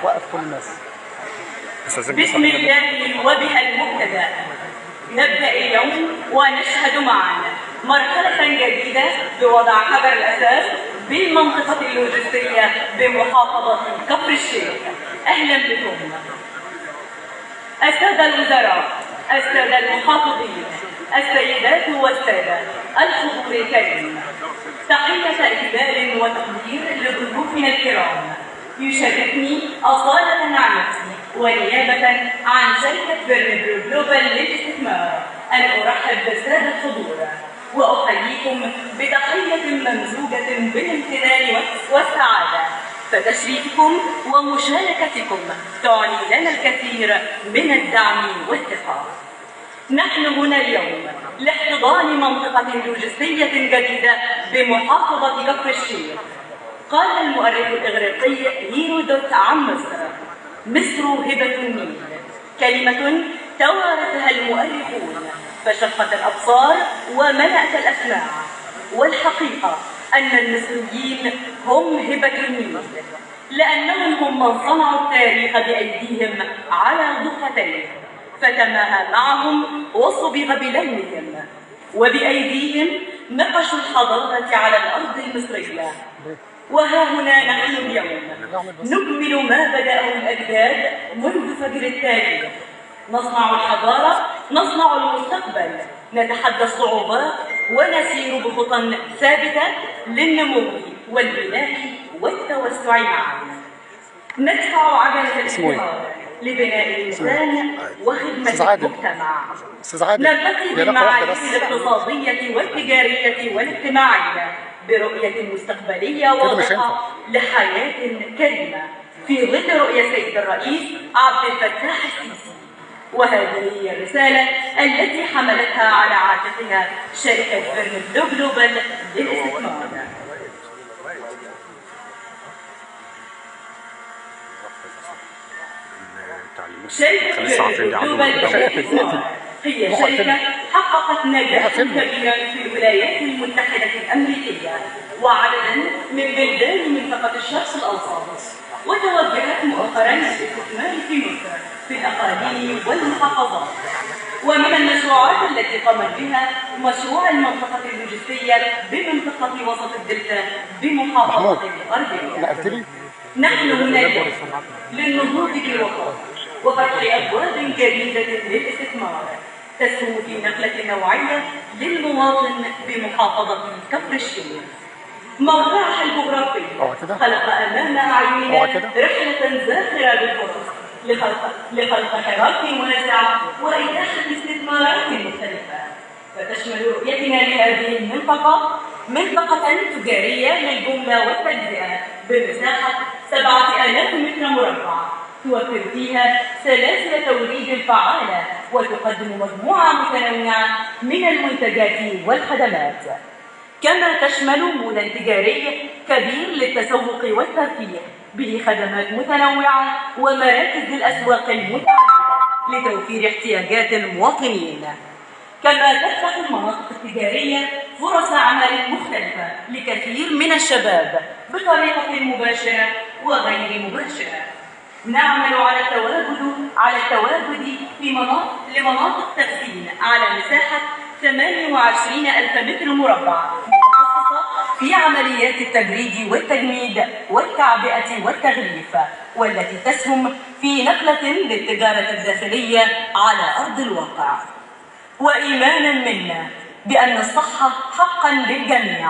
وقف كل الناس. بسم الله وبها المبتدأ. نبدأ اليوم ونشهد معا مرحلة جديدة بوضع حجر الأساس بالمنطقة اللوجستية بمحافظة كفر الشيخ. أهلا بكم السادة الوزراء، السادة المحافظين، السيدات والسادة، الحضور الكريم. تحية إجلال وتقدير لضيوفنا الكرام. يشرفني أصالة عن نفسي ونيابة عن شركة فيرنبرو جلوبال للاستثمار أن أرحب بالسادة الحضور وأحييكم بتحية ممزوجة بالامتنان والسعادة، فتشريفكم ومشاركتكم تعني لنا الكثير من الدعم والثقة. نحن هنا اليوم لاحتضان منطقة لوجستية جديدة بمحافظة كفر الشيخ. قال المؤرخ الإغريقي هيرودوت عن مصر: مصر هبة النيل، كلمة توارثها المؤرخون فشقت الأبصار وملأت الأسماع. والحقيقة أن المصريين هم هبة النيل، لأنهم هم من صنعوا التاريخ بأيديهم على ضفتيه، فتماهى معهم وصبغ بلونهم، وبأيديهم نقشوا الحضارة على الأرض المصرية. وها هنا نحن اليوم نكمل ما بدأه الأجداد منذ فجر التاريخ. نصنع الحضارة، نصنع المستقبل، نتحدى الصعوبات ونسير بخطى ثابتة للنمو والبناء والتوسع معا. ندفع عجلة الازدهار لبناء الإنسان وخدمة المجتمع. نلتقي بالمعايير الاقتصادية والتجارية والاجتماعية برؤية مستقبلية واضحة لحياة كريمة في ظل رؤية السيد الرئيس عبد الفتاح السيسي. وهذه هي الرسالة التي حملتها على عاتقها شركة فيرنبرو جلوبال للاستثمار. شركة فيرنبرو جلوبال للاستثمار هي شركة حققت نجاحا كبيرا في الولايات المتحدة الأمريكية وعددا من بلدان منطقة الشرق الأوسط، وتوجهت مؤخرا للاستثمار في مصر في الأقاليم والمحافظات. ومن المشروعات التي قامت بها مشروع المنطقة اللوجستية بمنطقة وسط الدلتا بمحافظة الغربية. نحن هنا اليوم للنهوض بالوقار وفتح أبواب جديدة للاستثمار تسهم في نقلة نوعية للمواطن بمحافظة كفر الشيخ. موقعها الجغرافي خلق أمام أعيننا رحلة زاخرة بالفرص لخلق حراك واسع وإتاحة استثمارات مختلفة. فتشمل رؤيتنا لهذه المنطقة منطقة تجارية للجملة والتجزئة بمساحة 7000 متر مربع، توفر فيها سلاسل توريد فعالة وتقدم مجموعة متنوعة من المنتجات والخدمات. كما تشمل مولا تجاري كبير للتسوق والترفيه به خدمات متنوعة ومراكز للأسواق المتعددة لتوفير احتياجات المواطنين. كما تفتح المناطق التجارية فرص عمل مختلفة لكثير من الشباب بطريقة مباشرة وغير مباشرة. نعمل على التواجد في لمناطق تخزين على مساحة 28,000 متر مربع متخصصة في عمليات التبريد والتجميد والتعبئة والتغليف، والتي تسهم في نقلة للتجارة الداخلية على أرض الواقع. وإيمانا منا بأن الصحة حقا للجميع،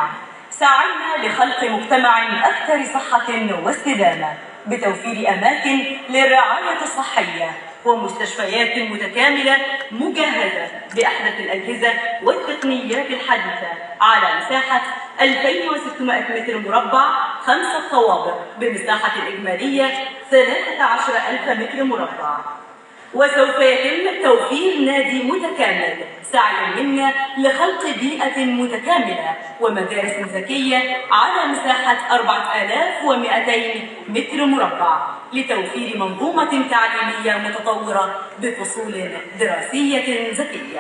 سعينا لخلق مجتمع أكثر صحة واستدامة بتوفير أماكن للرعاية الصحية ومستشفيات متكاملة مجهزة بأحدث الأجهزة والتقنيات الحديثة على مساحة 2600 متر مربع 5 طوابق بمساحة الإجمالية 13,000 متر مربع. وسوف يتم توفير نادي متكامل سعيا منا لخلق بيئة متكاملة ومدارس ذكية على مساحة 4200 متر مربع لتوفير منظومة تعليمية متطورة بفصول دراسية ذكية.